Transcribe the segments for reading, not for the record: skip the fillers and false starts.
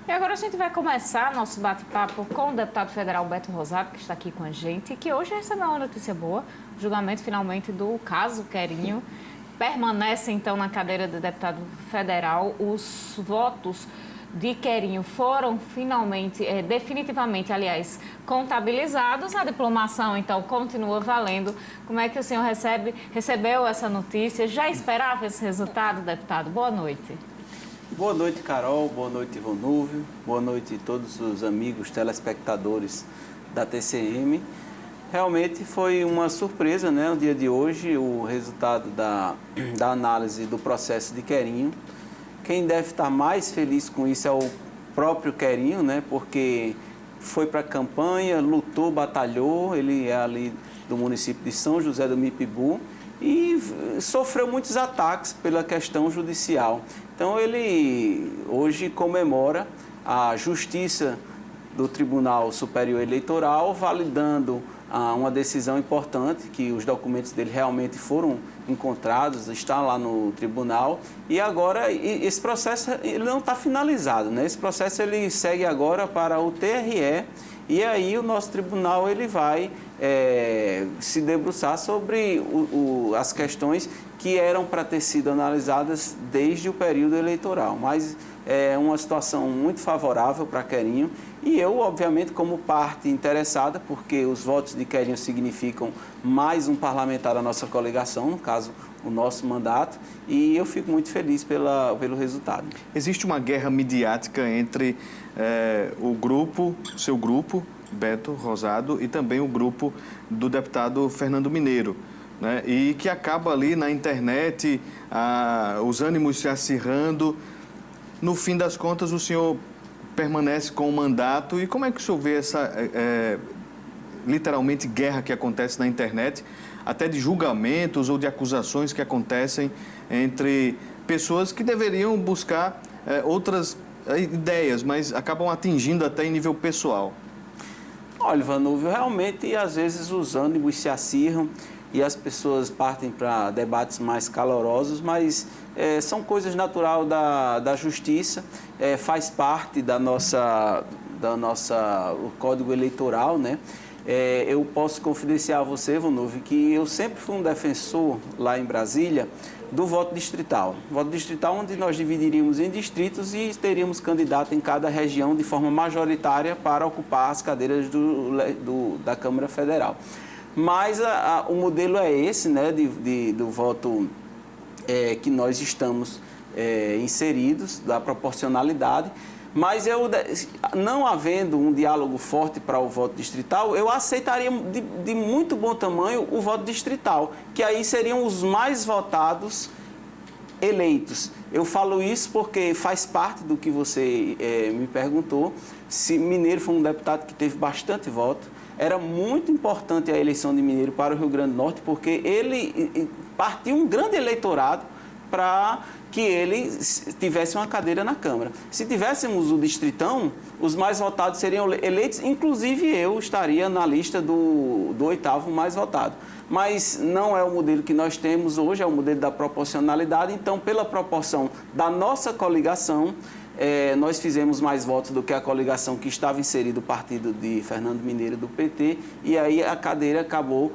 E agora a gente vai começar nosso bate-papo com o deputado federal Beto Rosado, que está aqui com a gente, e que hoje recebeu uma notícia boa, o julgamento finalmente do caso Querinho. Permanece então na cadeira de deputado federal. Os votos de Querinho foram finalmente, definitivamente, aliás, contabilizados. A diplomação, então, continua valendo. Como é que o senhor recebeu essa notícia? Já esperava esse resultado, deputado? Boa noite. Boa noite, Carol. Boa noite, Ivanúvio. Boa noite a todos os amigos telespectadores da TCM. Realmente foi uma surpresa, né, no dia de hoje, o resultado da análise do processo de Querinho. Quem deve estar mais feliz com isso é o próprio Querinho, né, porque foi para a campanha, lutou, batalhou, ele é ali do município de São José do Mipibu e sofreu muitos ataques pela questão judicial. Então ele hoje comemora a justiça do Tribunal Superior Eleitoral, validando uma decisão importante, que os documentos dele realmente foram encontrados, está lá no tribunal, e agora esse processo ele não está finalizado, né? Esse processo ele segue agora para o TRE, e aí o nosso tribunal ele vai se debruçar sobre as questões que eram para ter sido analisadas desde o período eleitoral, mas é uma situação muito favorável para Querinho, e eu, obviamente, como parte interessada, porque os votos de Querinho significam mais um parlamentar da nossa coligação, no caso, o nosso mandato, e eu fico muito feliz pelo resultado. Existe uma guerra midiática entre o seu grupo, Beto Rosado, e também o grupo do deputado Fernando Mineiro, né? E que acaba ali na internet, os ânimos se acirrando. No fim das contas, o senhor permanece com o mandato. E como é que o senhor vê essa, literalmente, guerra que acontece na internet, até de julgamentos ou de acusações que acontecem entre pessoas que deveriam buscar outras ideias, mas acabam atingindo até em nível pessoal? Olha, Ivanúvio, realmente, às vezes, os ânimos se acirram e as pessoas partem para debates mais calorosos, mas são coisas naturais da justiça, faz parte da nossa o Código Eleitoral, né? Eu posso confidenciar a você, Ivanúvio, que eu sempre fui um defensor lá em Brasília do voto distrital. Voto distrital onde nós dividiríamos em distritos e teríamos candidato em cada região de forma majoritária para ocupar as cadeiras da Câmara Federal. Mas o modelo é esse, né, do voto que nós estamos inseridos, da proporcionalidade. Mas não havendo um diálogo forte para o voto distrital, eu aceitaria de muito bom tamanho o voto distrital, que aí seriam os mais votados eleitos. Eu falo isso porque faz parte do que você me perguntou. Se Mineiro foi um deputado que teve bastante voto, era muito importante a eleição de Mineiro para o Rio Grande do Norte, porque ele partiu um grande eleitorado para que ele tivesse uma cadeira na Câmara. Se tivéssemos o distritão, os mais votados seriam eleitos, inclusive eu estaria na lista do 8º mais votado. Mas não é o modelo que nós temos hoje, é o modelo da proporcionalidade. Então, pela proporção da nossa coligação, nós fizemos mais votos do que a coligação que estava inserida o partido de Fernando Mineiro do PT, e aí a cadeira acabou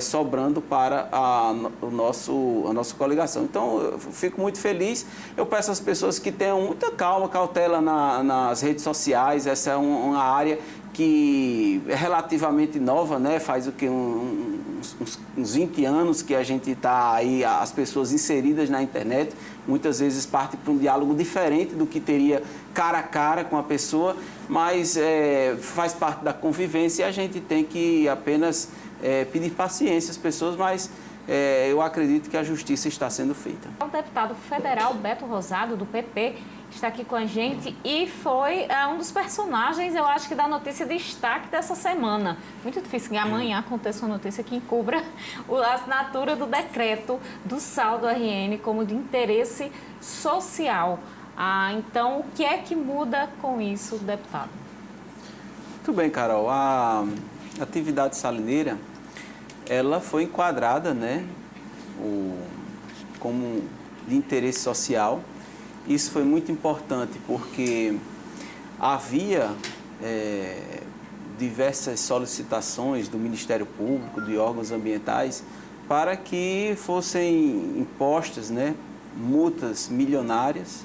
sobrando para a nossa coligação. Então, eu fico muito feliz. Eu peço às pessoas que tenham muita calma, cautela nas redes sociais. Essa é uma área que é relativamente nova, né? Faz o que uns 20 anos que a gente está aí, as pessoas inseridas na internet, muitas vezes parte para um diálogo diferente do que teria cara a cara com a pessoa, mas faz parte da convivência e a gente tem que apenas pedir paciência às pessoas, mas eu acredito que a justiça está sendo feita. O deputado federal Beto Rosado, do PP, está aqui com a gente e foi um dos personagens, eu acho que da notícia de destaque dessa semana. Muito difícil que amanhã aconteça uma notícia que encubra a assinatura do decreto do saldo RN como de interesse social. Então, o que é que muda com isso, deputado? Muito bem, Carol. A atividade salineira, ela foi enquadrada, né, como de interesse social. Isso foi muito importante porque havia diversas solicitações do Ministério Público, de órgãos ambientais, para que fossem impostas, né, multas milionárias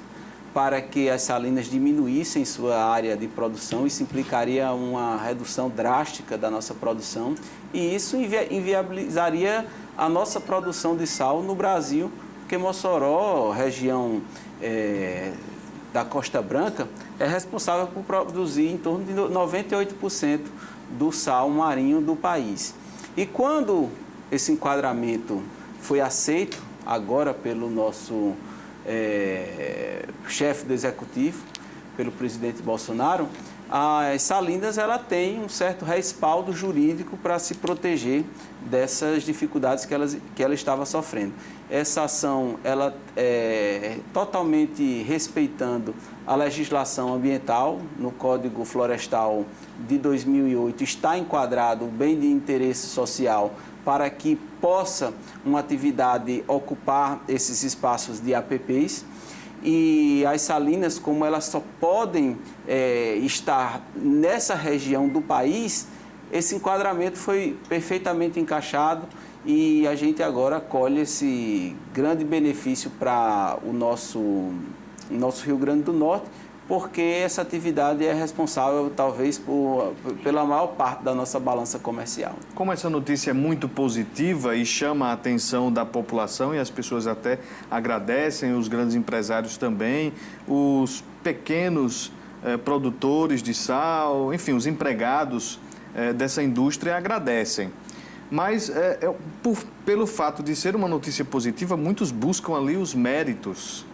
para que as salinas diminuíssem sua área de produção. Isso implicaria uma redução drástica da nossa produção e isso inviabilizaria a nossa produção de sal no Brasil, porque Mossoró, região da Costa Branca, é responsável por produzir em torno de 98% do sal marinho do país. E quando esse enquadramento foi aceito, agora pelo nosso chefe do executivo, pelo presidente Bolsonaro, as salinas ela tem um certo respaldo jurídico para se proteger dessas dificuldades que ela estava sofrendo. Essa ação ela é totalmente respeitando a legislação ambiental. No Código Florestal de 2008 está enquadrado o bem de interesse social para que possa uma atividade ocupar esses espaços de APPs. E as salinas, como elas só podem estar nessa região do país, esse enquadramento foi perfeitamente encaixado e a gente agora colhe esse grande benefício para o nosso Rio Grande do Norte, porque essa atividade é responsável, talvez, pela maior parte da nossa balança comercial. Como essa notícia é muito positiva e chama a atenção da população, e as pessoas até agradecem, os grandes empresários também, os pequenos produtores de sal, enfim, os empregados dessa indústria agradecem. Mas, pelo fato de ser uma notícia positiva, muitos buscam ali os méritos,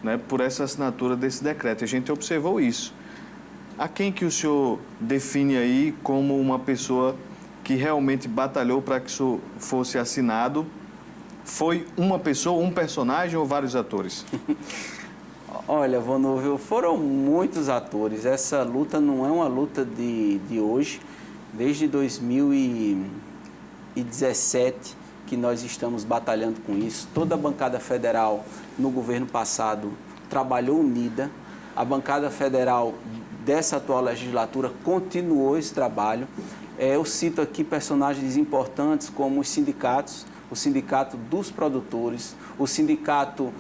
né, por essa assinatura desse decreto. A gente observou isso. A quem que o senhor define aí como uma pessoa que realmente batalhou para que isso fosse assinado? Foi uma pessoa, um personagem ou vários atores? Olha, Vonúvio, foram muitos atores. Essa luta não é uma luta de hoje. Desde 2017 que nós estamos batalhando com isso. Toda a bancada federal no governo passado trabalhou unida. A bancada federal dessa atual legislatura continuou esse trabalho. Eu cito aqui personagens importantes como os sindicatos, o sindicato dos produtores, o sindicato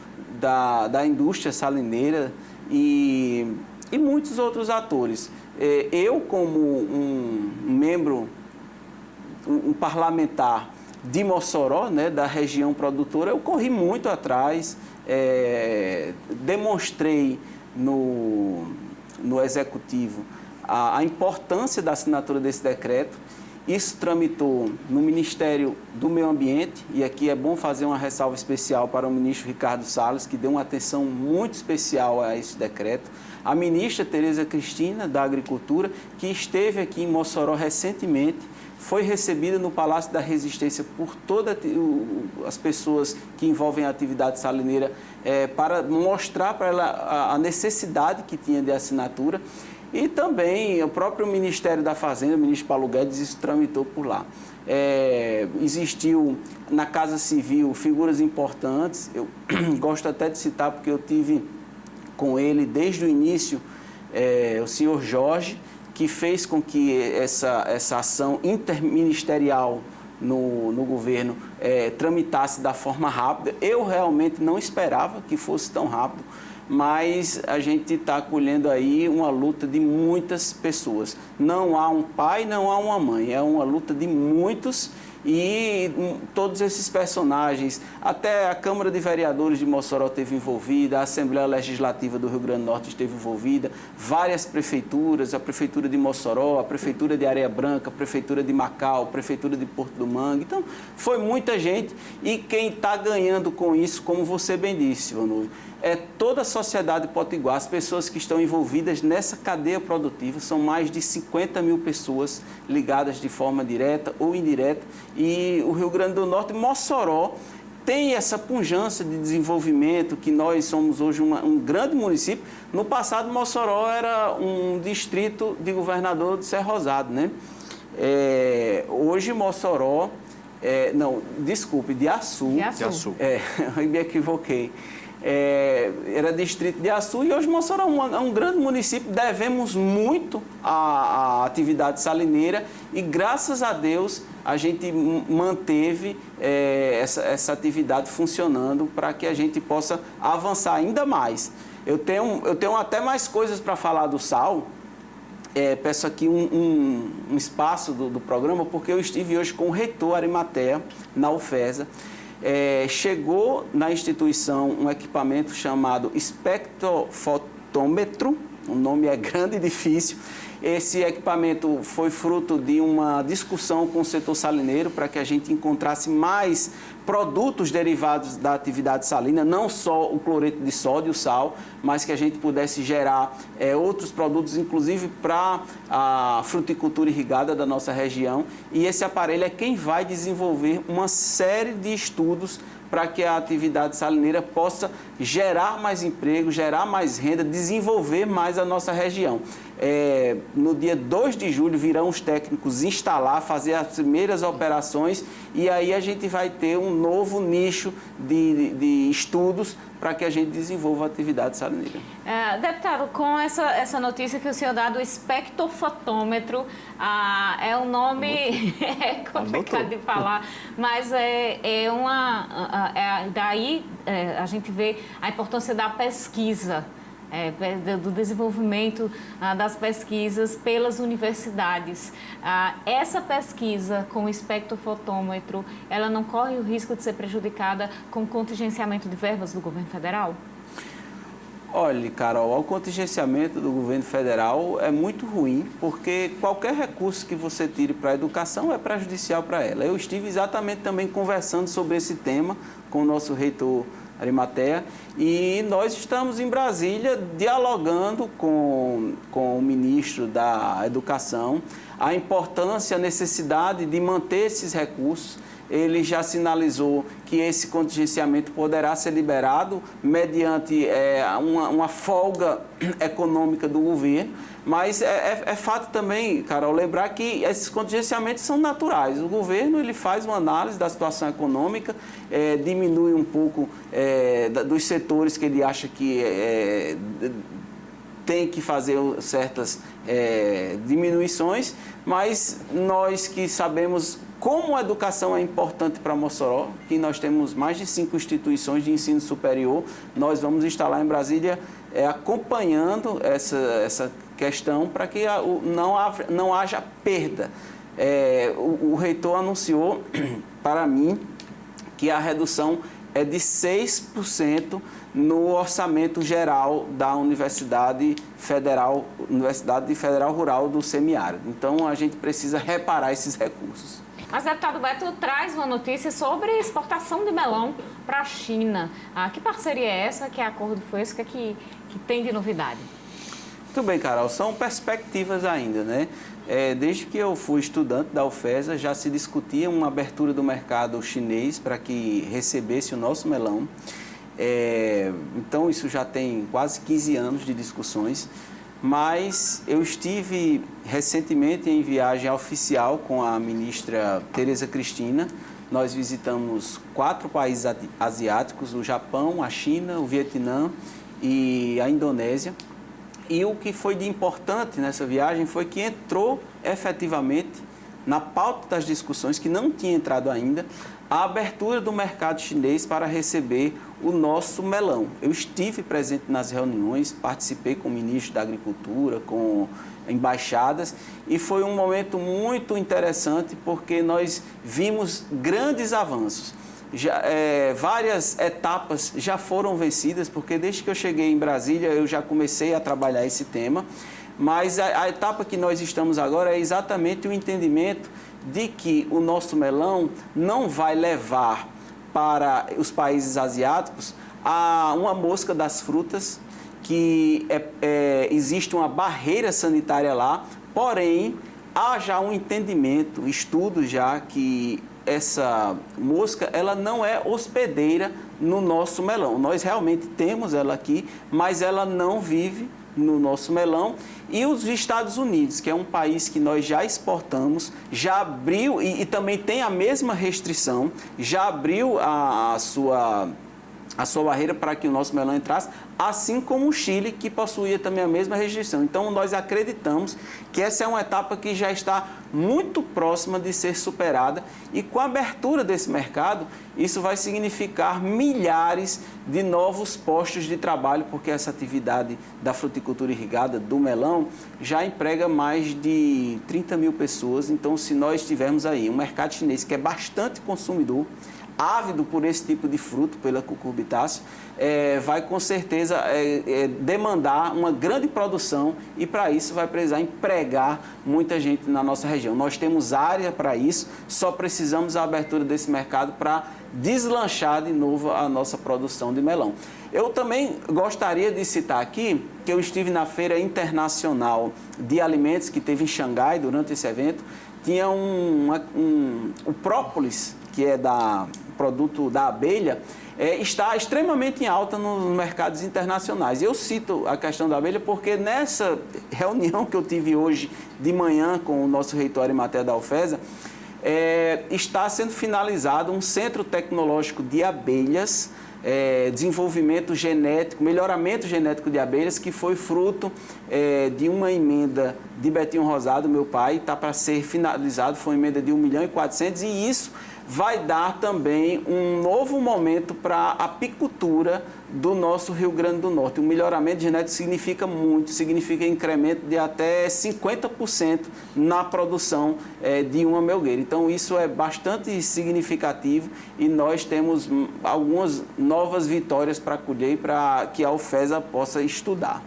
da indústria salineira e muitos outros atores. Eu, como um membro, um parlamentar de Mossoró, né, da região produtora, eu corri muito atrás, demonstrei no Executivo a importância da assinatura desse decreto. Isso tramitou no Ministério do Meio Ambiente, e aqui é bom fazer uma ressalva especial para o ministro Ricardo Salles, que deu uma atenção muito especial a esse decreto. A ministra Tereza Cristina, da Agricultura, que esteve aqui em Mossoró recentemente, foi recebida no Palácio da Resistência por todas as pessoas que envolvem a atividade salineira, para mostrar para ela a necessidade que tinha de assinatura. E também o próprio Ministério da Fazenda, o ministro Paulo Guedes, isso tramitou por lá. Existiu na Casa Civil figuras importantes, eu gosto até de citar porque eu tive com ele desde o início, o senhor Jorge, que fez com que essa ação interministerial no governo tramitasse da forma rápida. Eu realmente não esperava que fosse tão rápido, mas a gente está colhendo aí uma luta de muitas pessoas. Não há um pai, não há uma mãe, é uma luta de muitos. E todos esses personagens, até a Câmara de Vereadores de Mossoró esteve envolvida, a Assembleia Legislativa do Rio Grande do Norte esteve envolvida, várias prefeituras, a Prefeitura de Mossoró, a Prefeitura de Areia Branca, a Prefeitura de Macau, a Prefeitura de Porto do Mangue. Então, foi muita gente e quem está ganhando com isso, como você bem disse, Vanúvio, é toda a sociedade potiguar, as pessoas que estão envolvidas nessa cadeia produtiva, são mais de 50 mil pessoas ligadas de forma direta ou indireta, e o Rio Grande do Norte, Mossoró, tem essa pujança de desenvolvimento, que nós somos hoje um grande município. No passado, Mossoró era um distrito de governador de Serra Rosado, né? Hoje, Mossoró, de Açu. De Açu. Eu me equivoquei. era distrito de Açu e hoje Mossoró é um grande município, devemos muito à atividade salineira e graças a Deus a gente manteve essa atividade funcionando para que a gente possa avançar ainda mais. Eu tenho até mais coisas para falar do sal. Peço aqui um espaço do programa, porque eu estive hoje com o reitor Arimatea, na UFESA. Chegou na instituição um equipamento chamado espectrofotômetro, o nome é grande e difícil. Esse equipamento foi fruto de uma discussão com o setor salineiro para que a gente encontrasse mais produtos derivados da atividade salina, não só o cloreto de sódio, o sal, mas que a gente pudesse gerar outros produtos, inclusive para a fruticultura irrigada da nossa região. E esse aparelho é quem vai desenvolver uma série de estudos para que a atividade salineira possa gerar mais emprego, gerar mais renda, desenvolver mais a nossa região. No dia 2 de julho virão os técnicos instalar, fazer as primeiras operações e aí a gente vai ter um novo nicho de estudos para que a gente desenvolva a atividade salineira. Deputado, com essa notícia que o senhor dá do espectrofotômetro, é um nome complicado de falar, mas daí a gente vê a importância da pesquisa, do desenvolvimento das pesquisas pelas universidades. Essa pesquisa com o espectrofotômetro, ela não corre o risco de ser prejudicada com o contingenciamento de verbas do governo federal? Olha, Carol, o contingenciamento do governo federal é muito ruim, porque qualquer recurso que você tire para a educação é prejudicial para ela. Eu estive exatamente também conversando sobre esse tema com o nosso reitor Arimatea, e nós estamos em Brasília dialogando com o ministro da Educação a importância, a necessidade de manter esses recursos. Ele já sinalizou que esse contingenciamento poderá ser liberado mediante uma folga econômica do governo, mas é fato também, Carol, lembrar que esses contingenciamentos são naturais. O governo ele faz uma análise da situação econômica, diminui um pouco dos setores que ele acha que tem que fazer certas diminuições, mas nós que sabemos como a educação é importante para Mossoró, que nós temos mais de 5 instituições de ensino superior, nós vamos instalar em Brasília acompanhando essa questão para que não haja perda. O reitor anunciou para mim que a redução é de 6% no orçamento geral da Universidade Federal Rural do Semiárido. Então, a gente precisa reparar esses recursos. Mas, deputado Beto, traz uma notícia sobre exportação de melão para a China. Que parceria é essa? Que acordo foi esse? Que tem de novidade? Muito bem, Carol. São perspectivas ainda, né? Desde que eu fui estudante da UFESA, já se discutia uma abertura do mercado chinês para que recebesse o nosso melão. Então, isso já tem quase 15 anos de discussões. Mas eu estive recentemente em viagem oficial com a ministra Tereza Cristina. Nós visitamos 4 países asiáticos, o Japão, a China, o Vietnã e a Indonésia. E o que foi de importante nessa viagem foi que entrou efetivamente na pauta das discussões, que não tinha entrado ainda, a abertura do mercado chinês para receber o nosso melão. Eu estive presente nas reuniões, participei com o ministro da Agricultura, com embaixadas, e foi um momento muito interessante porque nós vimos grandes avanços. Várias etapas já foram vencidas, porque desde que eu cheguei em Brasília eu já comecei a trabalhar esse tema, mas a etapa que nós estamos agora é exatamente o entendimento de que o nosso melão não vai levar para os países asiáticos a uma mosca das frutas, que existe uma barreira sanitária lá, porém há já um entendimento, estudos já que essa mosca ela não é hospedeira no nosso melão. Nós realmente temos ela aqui, mas ela não vive no nosso melão. E os Estados Unidos, que é um país que nós já exportamos, já abriu, e também tem a mesma restrição, já abriu a sua a sua barreira para que o nosso melão entrasse, assim como o Chile, que possuía também a mesma restrição. Então, nós acreditamos que essa é uma etapa que já está muito próxima de ser superada e com a abertura desse mercado, isso vai significar milhares de novos postos de trabalho, porque essa atividade da fruticultura irrigada, do melão, já emprega mais de 30 mil pessoas. Então, se nós tivermos aí um mercado chinês que é bastante consumidor, ávido por esse tipo de fruto, pela cucurbitácea, vai com certeza demandar uma grande produção e para isso vai precisar empregar muita gente na nossa região. Nós temos área para isso, só precisamos da abertura desse mercado para deslanchar de novo a nossa produção de melão. Eu também gostaria de citar aqui que eu estive na Feira Internacional de Alimentos que teve em Xangai durante esse evento. Tinha o própolis, que é produto da abelha, está extremamente em alta nos mercados internacionais. Eu cito a questão da abelha porque nessa reunião que eu tive hoje de manhã com o nosso reitor em matéria da UFESA, está sendo finalizado um centro tecnológico de abelhas, desenvolvimento genético, melhoramento genético de abelhas, que foi fruto de uma emenda de Betinho Rosado, meu pai, está para ser finalizado, foi uma emenda de 1.400.000 e isso vai dar também um novo momento para a apicultura do nosso Rio Grande do Norte. O melhoramento genético significa muito, significa incremento de até 50% na produção de uma melgueira. Então, isso é bastante significativo e nós temos algumas novas vitórias para colher para que a UFESA possa estudar.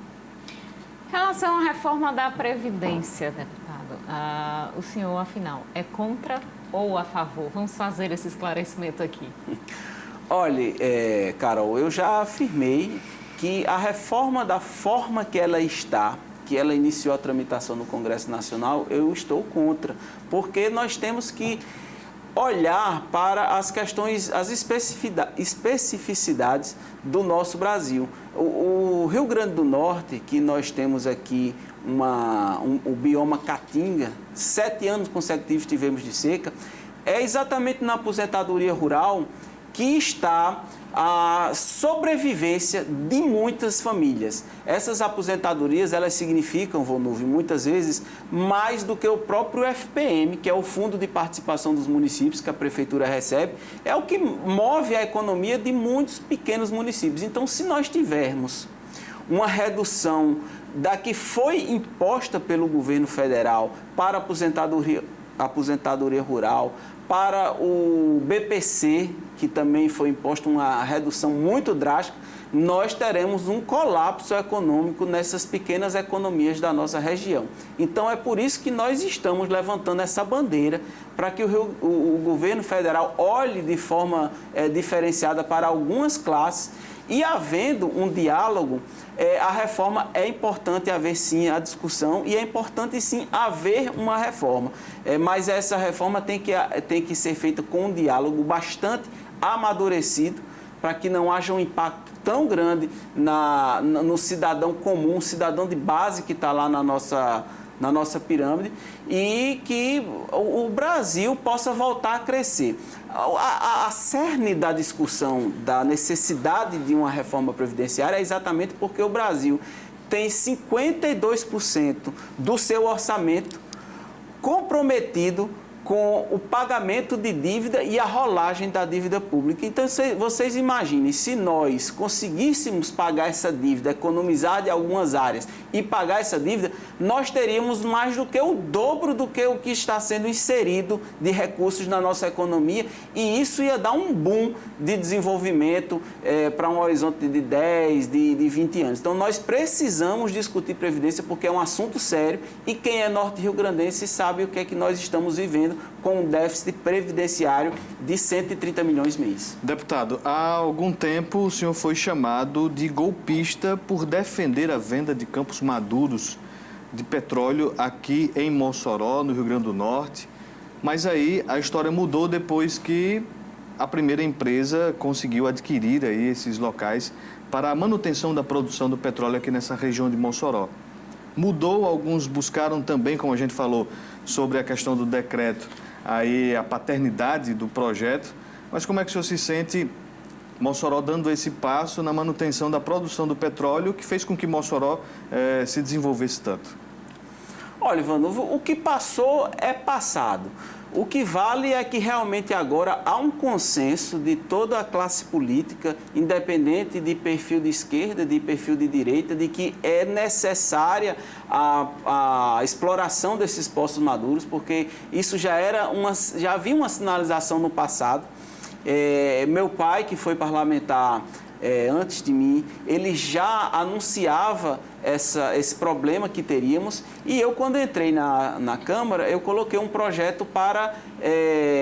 Em relação à reforma da Previdência, deputado, o senhor, afinal, é contra ou a favor? Vamos fazer esse esclarecimento aqui. Olha, Carol, eu já afirmei que a reforma da forma que ela está, que ela iniciou a tramitação no Congresso Nacional, eu estou contra, porque nós temos que olhar para as questões, as especificidades do nosso Brasil. O Rio Grande do Norte, que nós temos aqui o bioma Caatinga, 7 anos consecutivos tivemos de seca, é exatamente na aposentadoria rural que está a sobrevivência de muitas famílias. Essas aposentadorias, elas significam, Vonúvio, muitas vezes, mais do que o próprio FPM, que é o Fundo de Participação dos Municípios, que a Prefeitura recebe, é o que move a economia de muitos pequenos municípios. Então, se nós tivermos uma redução da que foi imposta pelo governo federal para a aposentadoria rural, para o BPC, que também foi imposta uma redução muito drástica, nós teremos um colapso econômico nessas pequenas economias da nossa região. Então, é por isso que nós estamos levantando essa bandeira para que o governo federal olhe de forma diferenciada para algumas classes e, havendo um diálogo, a reforma é importante haver sim a discussão e é importante sim haver uma reforma. Mas essa reforma tem que ser feita com um diálogo bastante amadurecido para que não haja um impacto tão grande no cidadão comum, cidadão de base que está lá na nossa pirâmide e que o Brasil possa voltar a crescer. A cerne da discussão da necessidade de uma reforma previdenciária é exatamente porque o Brasil tem 52% do seu orçamento comprometido com o pagamento de dívida e a rolagem da dívida pública. Então, vocês imaginem, se nós conseguíssemos pagar essa dívida, economizar de algumas áreas e pagar essa dívida, nós teríamos mais do que o dobro do que o que está sendo inserido de recursos na nossa economia e isso ia dar um boom de desenvolvimento para um horizonte de 10, de 20 anos. Então, nós precisamos discutir Previdência porque é um assunto sério e quem é norte-riograndense sabe o que é que nós estamos vivendo com um déficit previdenciário de 130 milhões mês. Deputado, há algum tempo o senhor foi chamado de golpista por defender a venda de campos maduros de petróleo aqui em Mossoró, no Rio Grande do Norte. Mas aí a história mudou depois que a primeira empresa conseguiu adquirir aí esses locais para a manutenção da produção do petróleo aqui nessa região de Mossoró. Mudou, alguns buscaram também, como a gente falou, sobre a questão do decreto, aí a paternidade do projeto. Mas como é que o senhor se sente Mossoró dando esse passo na manutenção da produção do petróleo, que fez com que Mossoró se desenvolvesse tanto? Olha, Ivanuvo, o que passou é passado. O que vale é que realmente agora há um consenso de toda a classe política, independente de perfil de esquerda, de perfil de direita, de que é necessária a exploração desses postos maduros, porque isso já havia uma sinalização no passado. Meu pai, que foi parlamentar antes de mim, ele já anunciava esse problema que teríamos, e eu, quando entrei na Câmara, eu coloquei um projeto para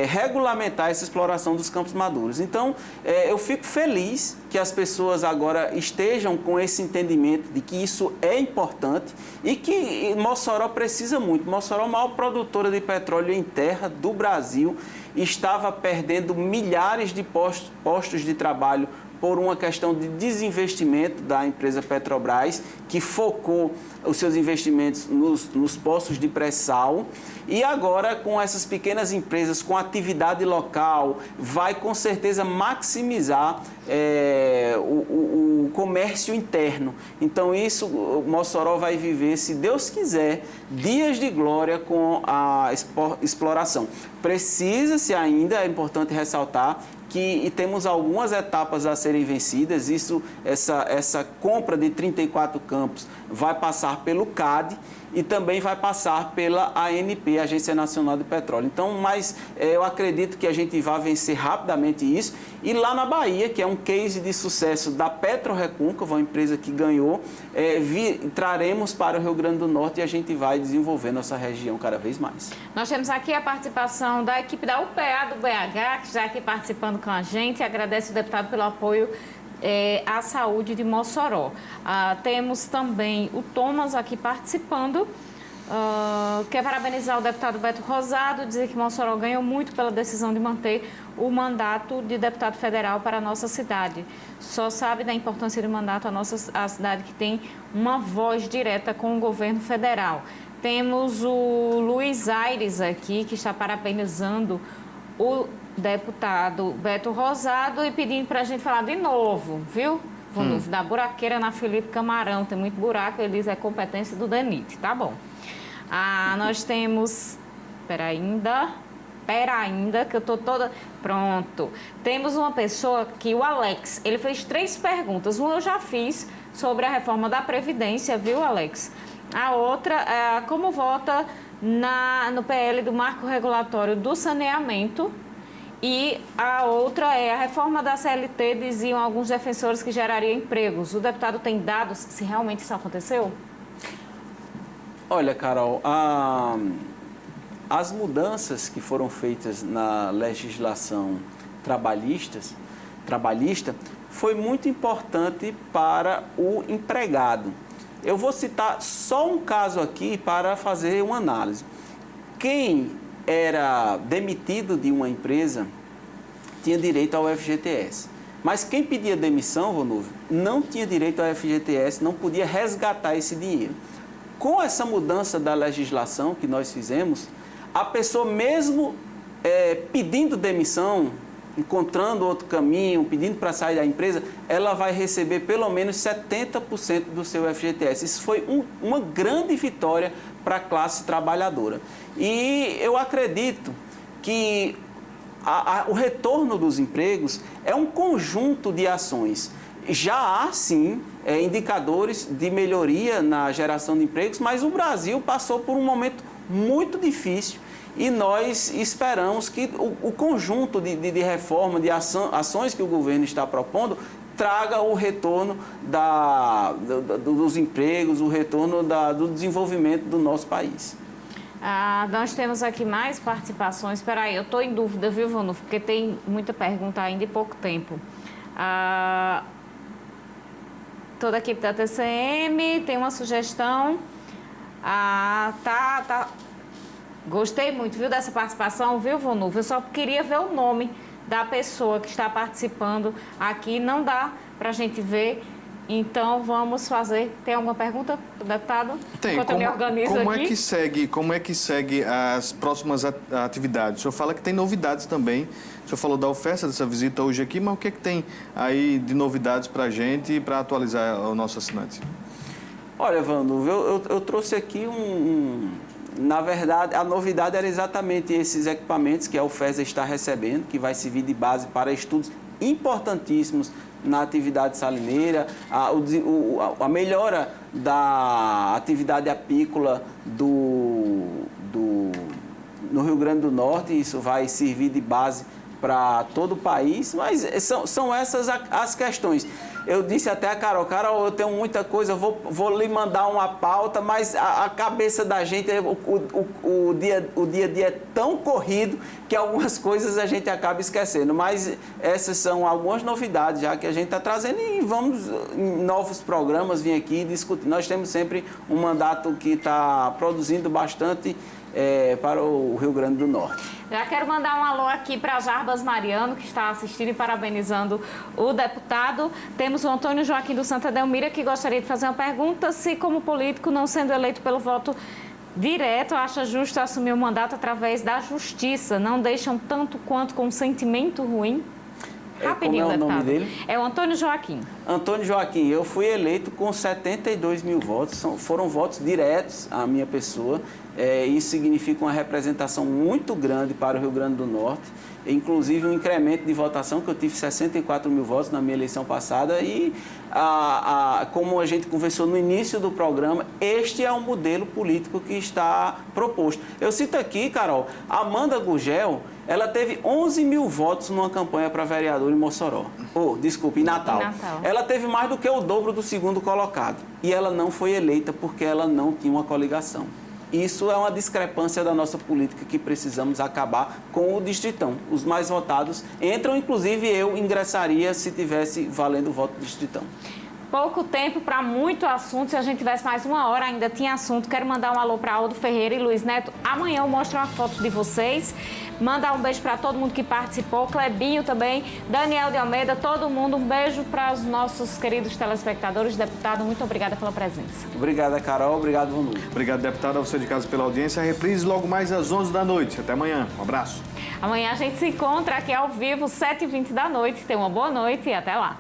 regulamentar essa exploração dos campos maduros. Então, eu fico feliz que as pessoas agora estejam com esse entendimento de que isso é importante e que Mossoró precisa muito. Mossoró, a maior produtora de petróleo em terra do Brasil, estava perdendo milhares de postos de trabalho por uma questão de desinvestimento da empresa Petrobras, que focou os seus investimentos nos poços de pré-sal, e agora com essas pequenas empresas com atividade local, vai com certeza maximizar o comércio interno. Então isso, o Mossoró vai viver, se Deus quiser, dias de glória com a exploração. Precisa-se ainda, é importante ressaltar, que temos algumas etapas a serem vencidas. Essa compra de 34 campos vai passar pelo CAD e também vai passar pela ANP, Agência Nacional de Petróleo. Então, mas eu acredito que a gente vai vencer rapidamente isso. E lá na Bahia, que é um case de sucesso da PetroRecôncavo, uma empresa que ganhou, traremos para o Rio Grande do Norte e a gente vai desenvolver nossa região cada vez mais. Nós temos aqui a participação da equipe da UPA do BH, que está aqui participando com a gente. Agradeço o deputado pelo apoio à saúde de Mossoró. Temos também o Thomas aqui participando. Quer parabenizar o deputado Beto Rosado, dizer que Mossoró ganhou muito pela decisão de manter o mandato de deputado federal para a nossa cidade. Só sabe da importância do mandato a cidade que tem uma voz direta com o governo federal. Temos o Luiz Aires aqui, que está parabenizando o deputado Beto Rosado e pedindo para a gente falar de novo, viu? Da buraqueira na Felipe Camarão. Tem muito buraco, ele diz, é competência do DENIT. Tá bom. Nós temos... Pera ainda, que eu tô toda... Pronto. Temos uma pessoa que, o Alex, ele fez 3 perguntas. Uma eu já fiz sobre a reforma da Previdência, viu, Alex? A outra, como vota no PL do Marco Regulatório do Saneamento. E a outra é a reforma da CLT, diziam alguns defensores que geraria empregos. O deputado tem dados se realmente isso aconteceu? Olha, Carol, as mudanças que foram feitas na legislação trabalhista foi muito importante para o empregado. Eu vou citar só um caso aqui para fazer uma análise. Quem era demitido de uma empresa tinha direito ao FGTS. Mas quem pedia demissão, Ronúvio, não tinha direito ao FGTS, não podia resgatar esse dinheiro. Com essa mudança da legislação que nós fizemos, a pessoa mesmo pedindo demissão, encontrando outro caminho, pedindo para sair da empresa, ela vai receber pelo menos 70% do seu FGTS. Isso foi uma grande vitória para a classe trabalhadora. E eu acredito que o retorno dos empregos é um conjunto de ações. Já há, sim, indicadores de melhoria na geração de empregos, mas o Brasil passou por um momento muito difícil e nós esperamos que o conjunto de reforma, de ações que o governo está propondo, traga o retorno dos empregos, o retorno do desenvolvimento do nosso país. Nós temos aqui mais participações. Espera aí, eu estou em dúvida, viu, Vanu? Porque tem muita pergunta ainda e pouco tempo. Toda a equipe da TCM tem uma sugestão. Gostei muito, viu, dessa participação, viu, Vanu? Eu só queria ver o nome da pessoa que está participando aqui. Não dá para a gente ver Então, vamos fazer... Tem alguma pergunta, deputado? Tem. Enquanto eu me organizo aqui. Como é que segue as próximas atividades? O senhor fala que tem novidades também. O senhor falou da oferta dessa visita hoje aqui, mas o que é que tem aí de novidades para a gente e para atualizar o nosso assinante? Olha, Vando, eu trouxe aqui Na verdade, a novidade era exatamente esses equipamentos que a UFESA está recebendo, que vai servir de base para estudos importantíssimos na atividade salineira, a melhora da atividade apícola no Rio Grande do Norte. Isso vai servir de base para todo o país, mas são essas as questões. Eu disse até a Carol, eu tenho muita coisa, eu vou lhe mandar uma pauta, mas a cabeça da gente, o dia a dia é tão corrido que algumas coisas a gente acaba esquecendo. Mas essas são algumas novidades já que a gente está trazendo e vamos em novos programas vir aqui discutir. Nós temos sempre um mandato que está produzindo bastante para o Rio Grande do Norte. Já quero mandar um alô aqui para Jarbas Mariano, que está assistindo e parabenizando o deputado. Temos o Antônio Joaquim do Santa Delmira, que gostaria de fazer uma pergunta: se, como político, não sendo eleito pelo voto direto, acha justo assumir o mandato através da justiça? Não deixam tanto quanto com um sentimento ruim? Rapidinho, como é o deputado. nome dele? É o Antônio Joaquim. Antônio Joaquim, eu fui eleito com 72 mil votos, foram votos diretos à minha pessoa. Isso significa uma representação muito grande para o Rio Grande do Norte, inclusive um incremento de votação, que eu tive 64 mil votos na minha eleição passada e, como a gente conversou no início do programa, este é o modelo político que está proposto. Eu cito aqui, Carol, Amanda Gugel, ela teve 11 mil votos numa campanha para vereador em Mossoró. Em Natal. Ela teve mais do que o dobro do segundo colocado. E ela não foi eleita porque ela não tinha uma coligação. Isso é uma discrepância da nossa política que precisamos acabar com o distritão. Os mais votados entram, inclusive eu ingressaria se tivesse valendo o voto distritão. Pouco tempo para muito assunto. Se a gente tivesse mais uma hora, ainda tinha assunto. Quero mandar um alô para Aldo Ferreira e Luiz Neto. Amanhã eu mostro uma foto de vocês. Mandar um beijo para todo mundo que participou. Clebinho também, Daniel de Almeida, todo mundo. Um beijo para os nossos queridos telespectadores. Deputado, muito obrigada pela presença. Obrigada, Carol. Obrigado, Vanu. Obrigado, deputado, a você de casa pela audiência. A reprise logo mais às 11 da noite. Até amanhã. Um abraço. Amanhã a gente se encontra aqui ao vivo, 7h20 da noite. Tenha uma boa noite e até lá.